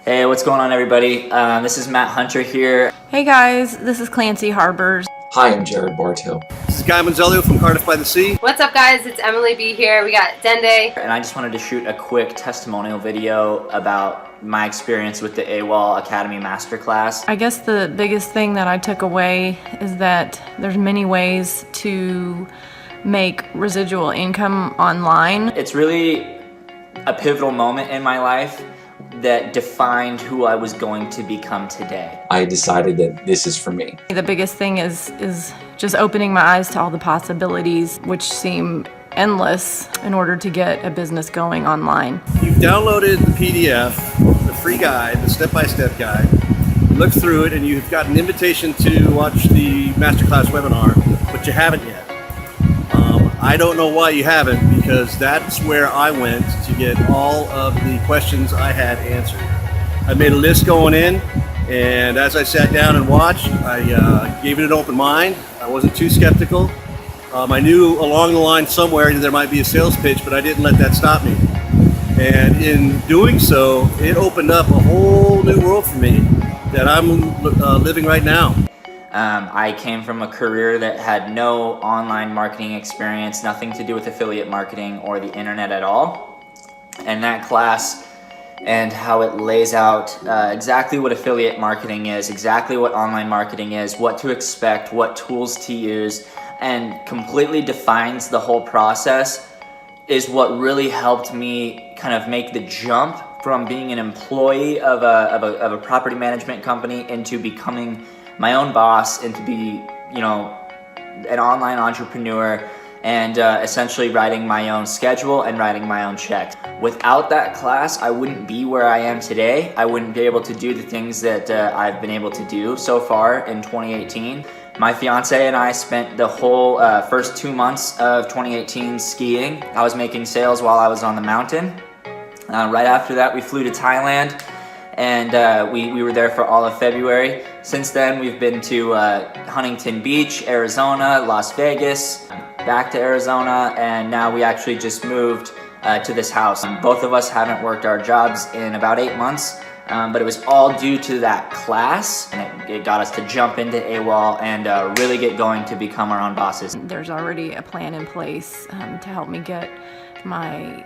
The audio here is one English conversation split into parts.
Hey, what's going on, everybody? This is Matt Hunter here. Hey guys, this is Clancy Harbers. Hi, I'm Jared Bartow. This is Guy Manzello from Cardiff by the Sea. What's up, guys? It's Emily B here. We got Dende. And I just wanted to shoot a quick testimonial video about my experience with the AWOL Academy Masterclass. I guess the biggest thing that I took away is that there's many ways to make residual income online. It's really a pivotal moment in my life that defined who I was going to become today. I decided that this is for me. The biggest thing is just opening my eyes to all the possibilities, which seem endless, in order to get a business going online. You've downloaded the PDF, the free guide, the step-by-step guide. You look through it and you've got an invitation to watch the Masterclass webinar, but you haven't yet. I don't know why you haven't, because that's where I went to get all of the questions I had answered. I made a list going in, and as I sat down and watched, I gave it an open mind. I wasn't too skeptical. I knew along the line somewhere there might be a sales pitch, but I didn't let that stop me. And in doing so, it opened up a whole new world for me that I'm living right now. I came from a career that had no online marketing experience, nothing to do with affiliate marketing or the internet at all. And that class and how it lays out exactly what affiliate marketing is, exactly what online marketing is, what to expect, what tools to use, and completely defines the whole process is what really helped me kind of make the jump from being an employee of a property management company into becoming my own boss, and to be, an online entrepreneur, and essentially writing my own schedule and writing my own checks. Without that class, I wouldn't be where I am today. I wouldn't be able to do the things that I've been able to do so far in 2018. My fiance and I spent the whole first 2 months of 2018 skiing. I was making sales while I was on the mountain. Right after that, we flew to Thailand, and we were there for all of February. Since then, we've been to Huntington Beach, Arizona, Las Vegas, back to Arizona, and now we actually just moved to this house. Both of us haven't worked our jobs in about 8 months, but it was all due to that class, and it got us to jump into AWOL and really get going to become our own bosses. There's already a plan in place to help me get my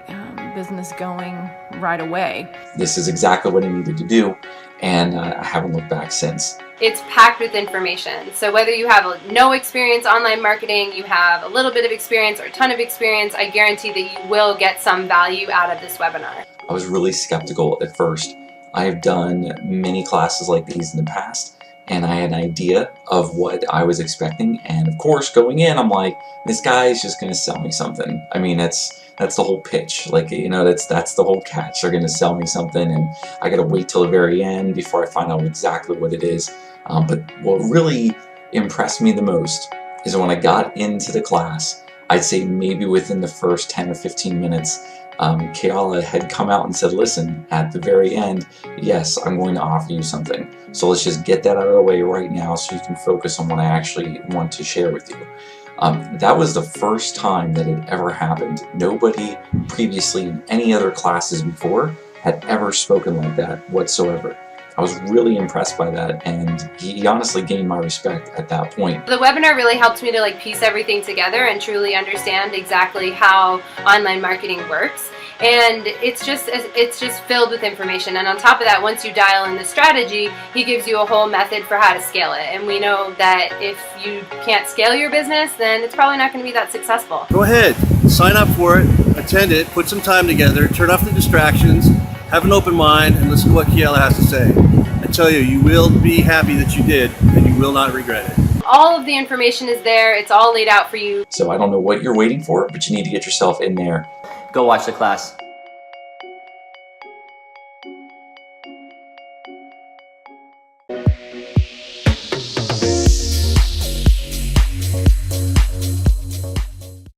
business going right away. This is exactly what I needed to do, and I haven't looked back since. It's packed with information. So whether you have no experience online marketing, you have a little bit of experience or a ton of experience, I guarantee that you will get some value out of this webinar. I was really skeptical at first. I have done many classes like these in the past, and I had an idea of what I was expecting, and of course going in I'm like, this guy is just going to sell me something. I mean, that's the whole pitch. That's the whole catch. They're going to sell me something, and I got to wait till the very end before I find out exactly what it is. But what really impressed me the most is when I got into the class, I'd say maybe within the first 10 or 15 minutes, Kayala had come out and said, listen, at the very end, yes, I'm going to offer you something. So let's just get that out of the way right now so you can focus on what I actually want to share with you. That was the first time that it ever happened. Nobody previously in any other classes before had ever spoken like that whatsoever. I was really impressed by that, and he honestly gained my respect at that point. The webinar really helped me to piece everything together and truly understand exactly how online marketing works. And it's just filled with information. And on top of that, once you dial in the strategy, he gives you a whole method for how to scale it. And we know that if you can't scale your business, then it's probably not going to be that successful. Go ahead, sign up for it, attend it, put some time together, turn off the distractions, have an open mind, and listen to what Kiela has to say. I tell you, you will be happy that you did, and you will not regret it. All of the information is there. It's all laid out for you. So I don't know what you're waiting for, but you need to get yourself in there. Go watch the class.